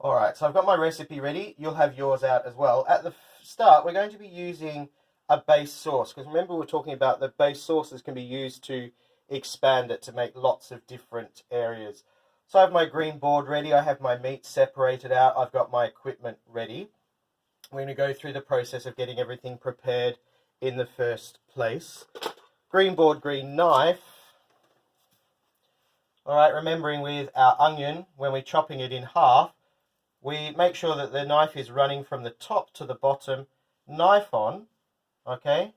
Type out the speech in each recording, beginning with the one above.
Alright, so I've got my recipe ready. You'll have yours out as well. At the start, we're going to be using a base sauce, because remember we're talking about the base sauces can be used to expand it to make lots of different areas. So I have my green board ready. I have my meat separated out. I've got my equipment ready. We're going to go through the process of getting everything prepared in the first place. Green board, green knife. Alright, remembering with our onion, when we're chopping it in half, we make sure that the knife is running from the top to the bottom, knife on, okay?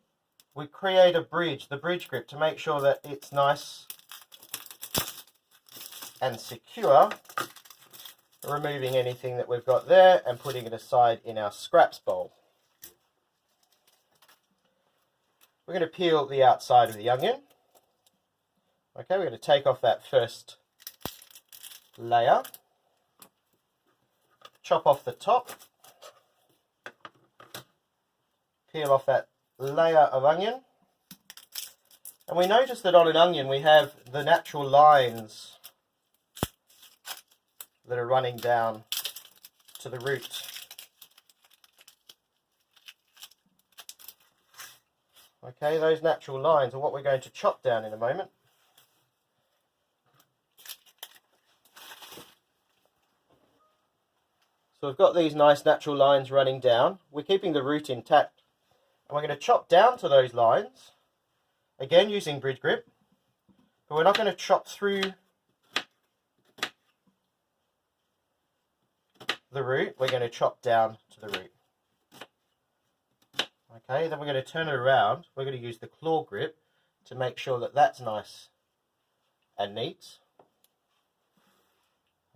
We create a bridge, the bridge grip, to make sure that it's nice and secure, removing anything that we've got there and putting it aside in our scraps bowl. We're going to peel the outside of the onion. Okay, we're going to take off that first layer. Chop off the top, peel off that layer of onion, and we notice that on an onion we have the natural lines that are running down to the root. Okay, those natural lines are what we're going to chop down in a moment. So we've got these nice natural lines running down. We're keeping the root intact. And we're going to chop down to those lines. Again, using bridge grip. But we're not going to chop through the root. We're going to chop down to the root. Okay, then we're going to turn it around. We're going to use the claw grip to make sure that that's nice and neat.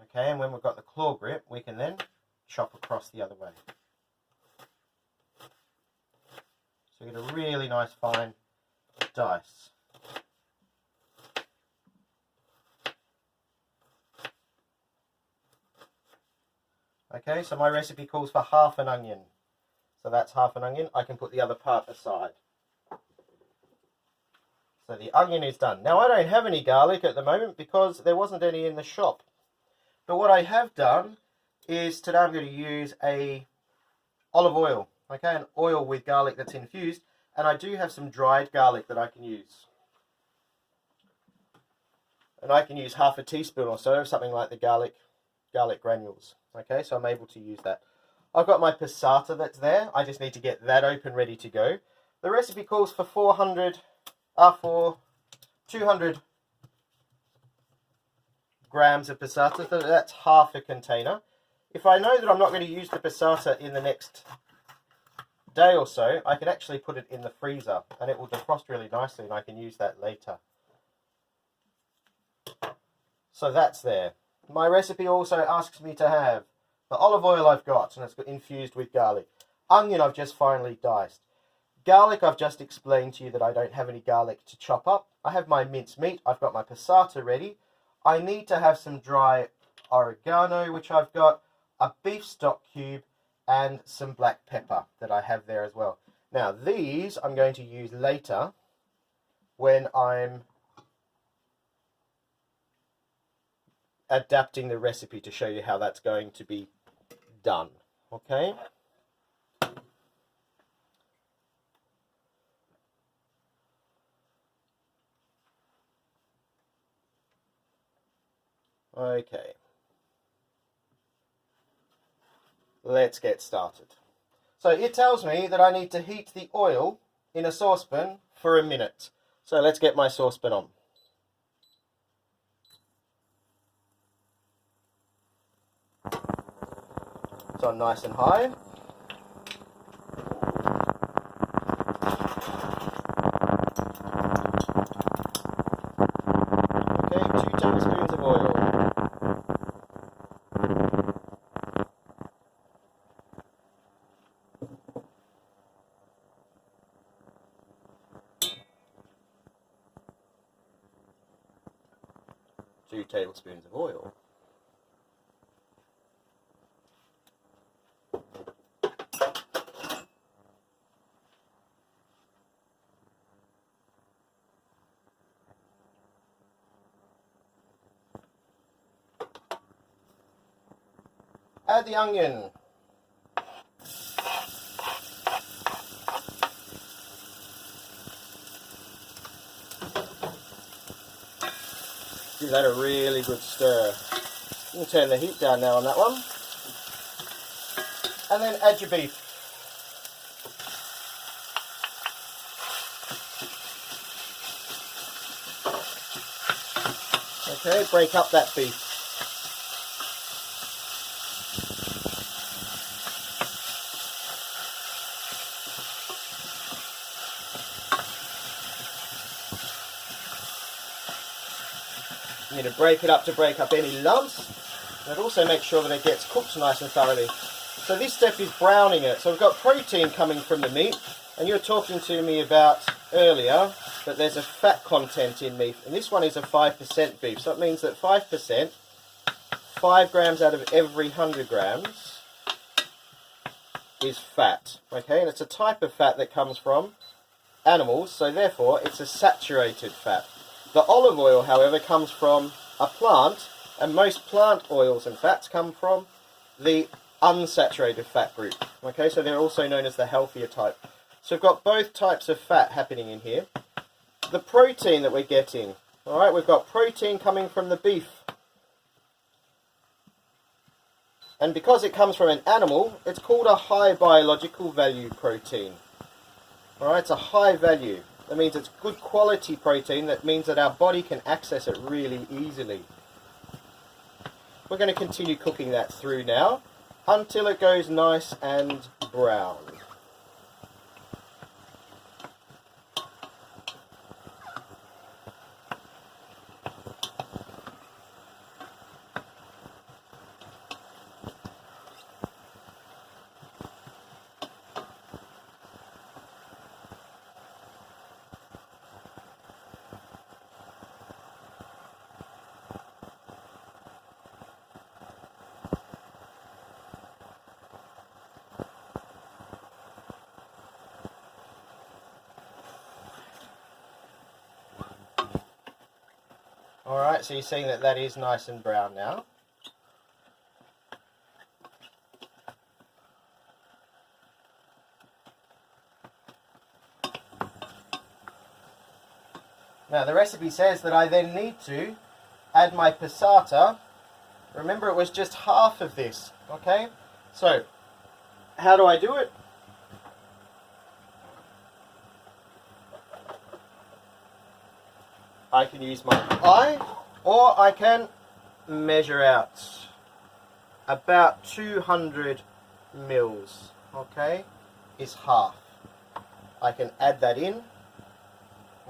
Okay, and when we've got the claw grip, we can then chop across the other way. So we get a really nice fine dice. Okay, so my recipe calls for half an onion. So that's half an onion. I can put the other part aside. So the onion is done. Now I don't have any garlic at the moment because there wasn't any in the shop. But what I have done is today I'm going to use a olive oil, okay, an oil with garlic that's infused, and I do have some dried garlic that I can use. And I can use half a teaspoon or so of something like the garlic granules, okay, so I'm able to use that. I've got my passata that's there. I just need to get that open, ready to go. The recipe calls for 200 grams of passata, so that's half a container. If I know that I'm not going to use the passata in the next day or so, I can actually put it in the freezer and it will defrost really nicely and I can use that later. So that's there. My recipe also asks me to have the olive oil I've got, and it's got infused with garlic. Onion I've just finely diced. Garlic I've just explained to you that I don't have any garlic to chop up. I have my minced meat. I've got my passata ready. I need to have some dry oregano, which I've got, a beef stock cube, and some black pepper that I have there as well. Now these I'm going to use later when I'm adapting the recipe to show you how that's going to be done. Okay? Okay. Let's get started. So it tells me that I need to heat the oil in a saucepan for a minute. So let's get my saucepan on. It's on nice and high. Okay, 2 tablespoons of oil. Two tablespoons of oil. Add the onion. Give that a really good stir. You can turn the heat down now on that one. And then add your beef. Okay, break up that beef. I'm going to break it up to break up any lumps, and it also makes sure that it gets cooked nice and thoroughly. So this step is browning it. So we've got protein coming from the meat, and you were talking to me about earlier that there's a fat content in meat, and this one is a 5% beef. So it means that 5%, 5 grams out of every 100 grams is fat. Okay, and it's a type of fat that comes from animals, so therefore it's a saturated fat. The olive oil, however, comes from a plant, and most plant oils and fats come from the unsaturated fat group. Okay, so they're also known as the healthier type. So we've got both types of fat happening in here. The protein that we're getting, all right, we've got protein coming from the beef. And because it comes from an animal, it's called a high biological value protein. All right, it's a high value. That means it's good quality protein. That means that our body can access it really easily. We're going to continue cooking that through now until it goes nice and brown. Alright, so you're seeing that that is nice and brown now. Now the recipe says that I then need to add my passata. Remember, it was just half of this, okay? So, how do I do it? I can use my eye, or I can measure out about 200 mils, okay, is half. I can add that in,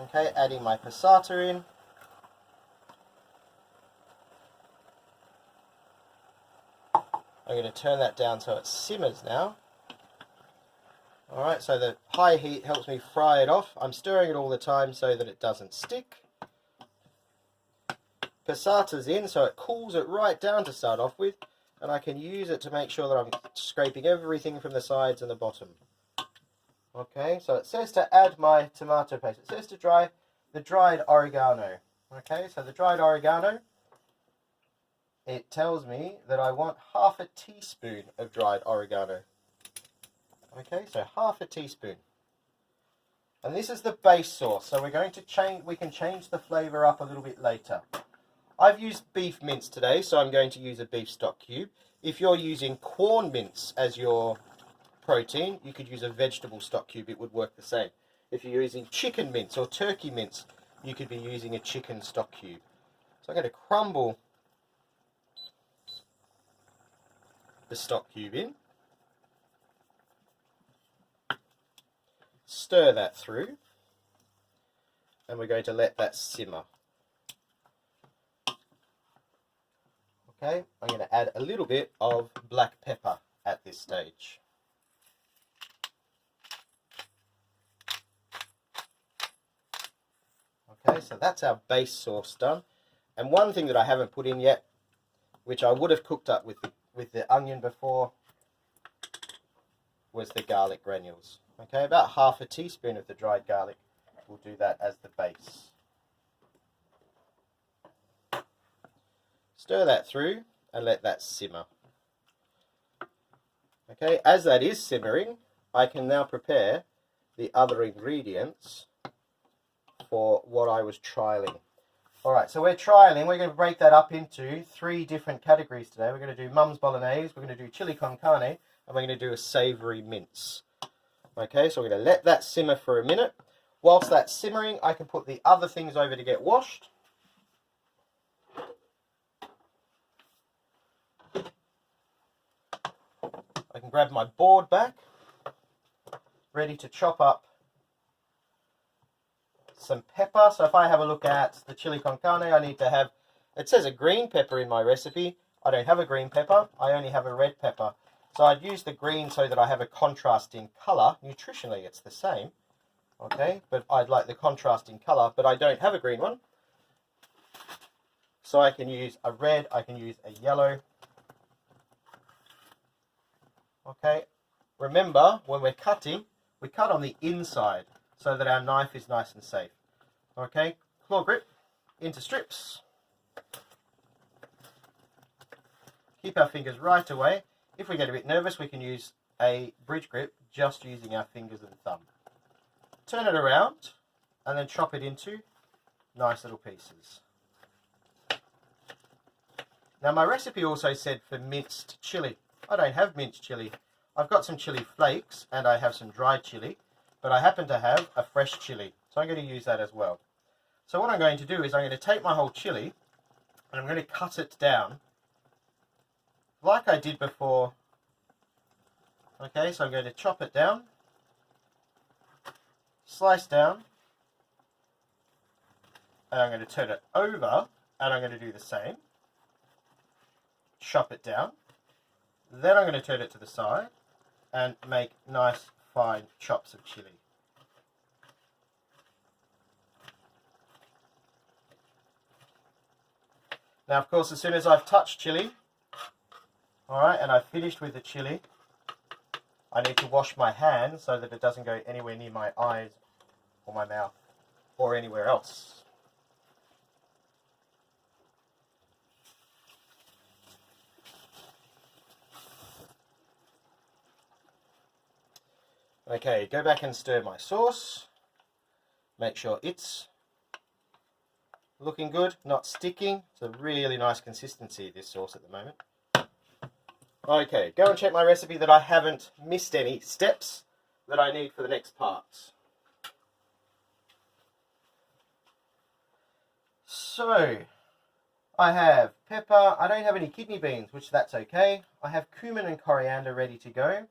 okay, adding my passata in. I'm going to turn that down so it simmers now. Alright, so the high heat helps me fry it off. I'm stirring it all the time so that it doesn't stick. Passata's in, so it cools it right down to start off with, and I can use it to make sure that I'm scraping everything from the sides and the bottom. Okay, so it says to add my tomato paste. It says to dry the dried oregano. Okay, so the dried oregano, it tells me that I want half a teaspoon of dried oregano. Okay, so half a teaspoon. And this is the base sauce, so we're going to change, we can change the flavour up a little bit later. I've used beef mince today, so I'm going to use a beef stock cube. If you're using corn mince as your protein, you could use a vegetable stock cube. It would work the same. If you're using chicken mince or turkey mince, you could be using a chicken stock cube. So I'm going to crumble the stock cube in. Stir that through. And we're going to let that simmer. Okay, I'm going to add a little bit of black pepper at this stage. Okay, so that's our base sauce done. And one thing that I haven't put in yet, which I would have cooked up with the onion before, was the garlic granules. Okay, about half a teaspoon of the dried garlic. We'll do that as the base. Stir that through and let that simmer. Okay, as that is simmering, I can now prepare the other ingredients for what I was trialing. Alright, so we're trialing. We're going to break that up into 3 different categories today. We're going to do Mum's Bolognese, we're going to do chili con carne, and we're going to do a savoury mince. Okay, so we're going to let that simmer for a minute. Whilst that's simmering, I can put the other things over to get washed. I can grab my board back, ready to chop up some pepper. So if I have a look at the chili con carne, I need to have, it says a green pepper in my recipe. I don't have a green pepper, I only have a red pepper. So I'd use the green so that I have a contrast in colour. Nutritionally it's the same, okay, but I'd like the contrast in colour, but I don't have a green one. So I can use a red, I can use a yellow. Okay, remember when we're cutting, we cut on the inside so that our knife is nice and safe. Okay, claw grip into strips. Keep our fingers right away. If we get a bit nervous, we can use a bridge grip just using our fingers and thumb. Turn it around and then chop it into nice little pieces. Now my recipe also said for minced chili. I don't have minced chili. I've got some chili flakes and I have some dried chili, but I happen to have a fresh chili, so I'm going to use that as well. So what I'm going to do is I'm going to take my whole chili and I'm going to cut it down like I did before. Okay, so I'm going to chop it down, slice down, and I'm going to turn it over and I'm going to do the same. Chop it down. Then I'm going to turn it to the side and make nice fine chops of chili. Now, of course, as soon as I've touched chili, alright, and I've finished with the chili, I need to wash my hands so that it doesn't go anywhere near my eyes or my mouth or anywhere else. Okay, go back and stir my sauce. Make sure it's looking good, not sticking. It's a really nice consistency, this sauce at the moment. Okay, go and check my recipe that I haven't missed any steps that I need for the next parts. So, I have pepper. I don't have any kidney beans, which that's okay. I have cumin and coriander ready to go.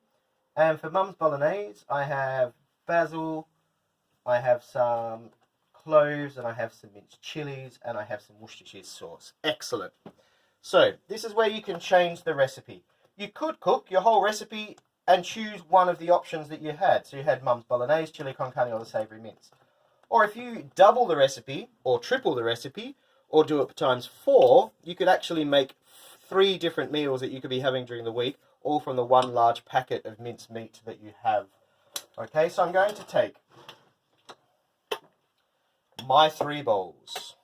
And for Mum's Bolognese, I have basil, I have some cloves, and I have some minced chilies, and I have some Worcestershire sauce. Excellent. So, this is where you can change the recipe. You could cook your whole recipe and choose one of the options that you had. So you had Mum's Bolognese, chili con carne, or the savoury mince. Or if you double the recipe, or triple the recipe, or do it times 4, you could actually make 3 different meals that you could be having during the week, all from the one large packet of minced meat that you have. Okay, so I'm going to take my 3 bowls.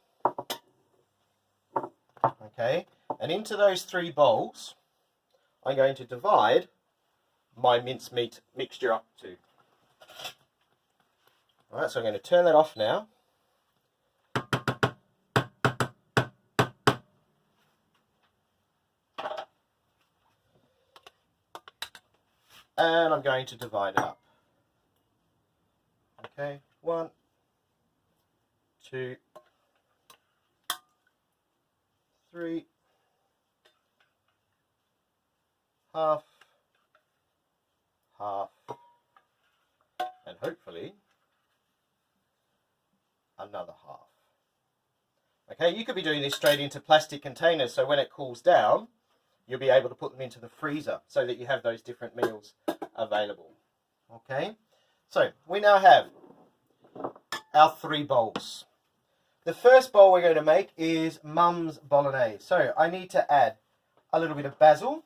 Okay, and into those 3 bowls, I'm going to divide my minced meat mixture up to. Alright, so I'm going to turn that off now. And I'm going to divide it up. Okay, 1, 2, 3, half, half, and hopefully another half. Okay, you could be doing this straight into plastic containers, so when it cools down, you'll be able to put them into the freezer so that you have those different meals available. Okay, so we now have our 3 bowls. The first bowl we're going to make is Mum's Bolognese. So I need to add a little bit of basil.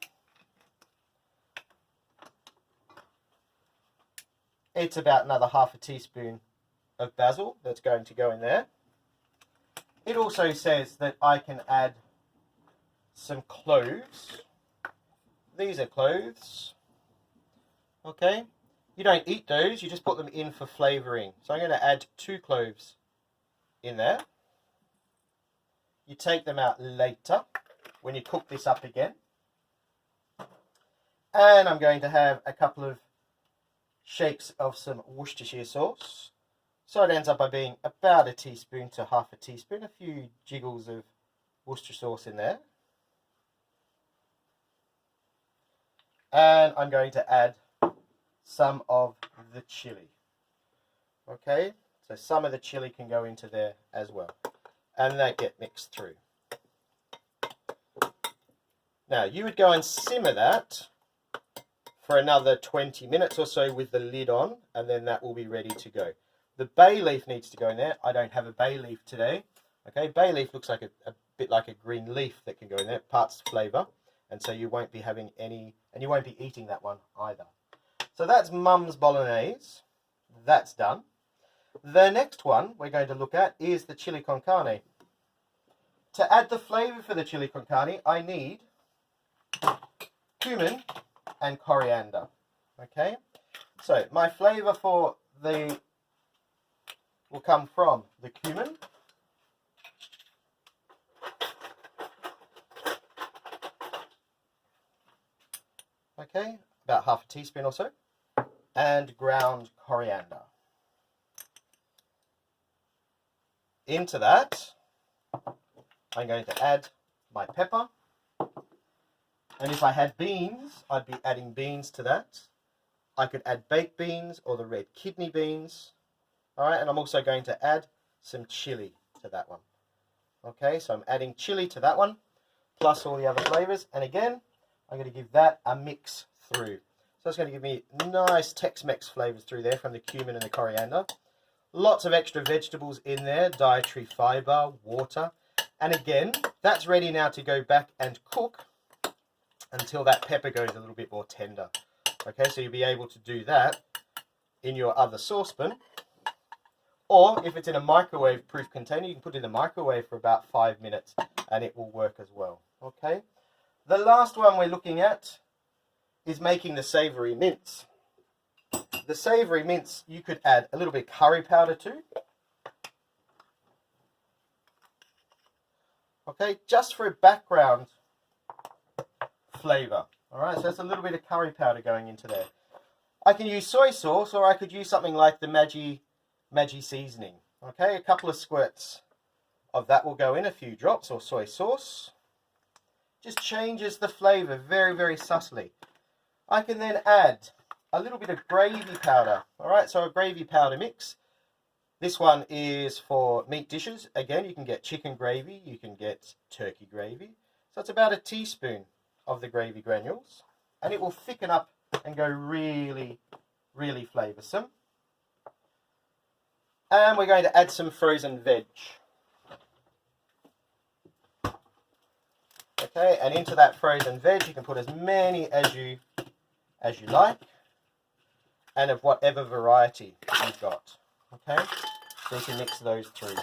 It's about another half a teaspoon of basil that's going to go in there. It also says that I can add some cloves. These are cloves. Okay, you don't eat those, you just put them in for flavouring. So I'm going to add 2 cloves in there. You take them out later when you cook this up again. And I'm going to have a couple of shakes of some Worcestershire sauce. So it ends up by being about a teaspoon to half a teaspoon, a few jiggles of Worcestershire sauce in there. And I'm going to add some of the chili. Okay, so some of the chili can go into there as well. And they get mixed through. Now, you would go and simmer that for another 20 minutes or so with the lid on, and then that will be ready to go. The bay leaf needs to go in there. I don't have a bay leaf today. Okay, bay leaf looks like a bit like a green leaf that can go in there, parts flavour, and so you won't be having any, and you won't be eating that one either. So that's Mum's Bolognese. That's done. The next one we're going to look at is the chili con carne. To add the flavour for the chili con carne, I need cumin and coriander. Okay, so my flavour for the will come from the cumin, okay, about half a teaspoon or so, and ground coriander. Into that, I'm going to add my pepper. And if I had beans, I'd be adding beans to that. I could add baked beans or the red kidney beans. All right, and I'm also going to add some chili to that one. Okay, so I'm adding chili to that one, plus all the other flavors. And again, I'm going to give that a mix through. So it's going to give me nice Tex-Mex flavors through there from the cumin and the coriander. Lots of extra vegetables in there, dietary fiber, water. And again, that's ready now to go back and cook until that pepper goes a little bit more tender. Okay, so you'll be able to do that in your other saucepan. Or if it's in a microwave-proof container, you can put it in the microwave for about 5 minutes and it will work as well. Okay, the last one we're looking at is making the savoury mince. The savoury mince you could add a little bit of curry powder to. Okay, just for a background flavour. Alright, so there's a little bit of curry powder going into there. I can use soy sauce, or I could use something like the Maggi seasoning. Okay, a couple of squirts of that will go in, a few drops, or soy sauce. Just changes the flavour very, very subtly. I can then add a little bit of gravy powder. Alright, so a gravy powder mix. This one is for meat dishes. Again, you can get chicken gravy, you can get turkey gravy. So it's about a teaspoon of the gravy granules. And it will thicken up and go really, really flavoursome. And we're going to add some frozen veg. Okay, and into that frozen veg, you can put as many as you like, and of whatever variety you've got. Okay, so you can mix those through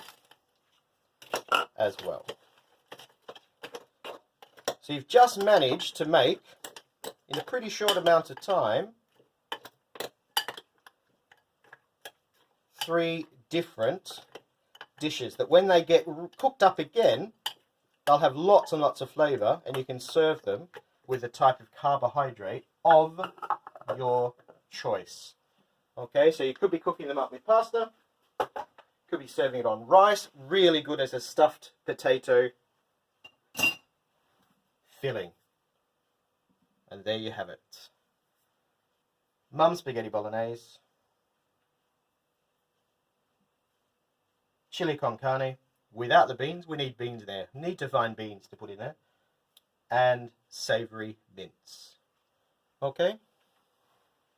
as well. So you've just managed to make, in a pretty short amount of time, 3 different dishes that when they get cooked up again, they'll have lots and lots of flavour, and you can serve them with the type of carbohydrate of your choice. Okay, so you could be cooking them up with pasta, could be serving it on rice, really good as a stuffed potato filling. And there you have it. Mum's spaghetti bolognese, chili con carne, without the beans. We need beans there. Need to find beans to put in there. And savoury mince. Okay?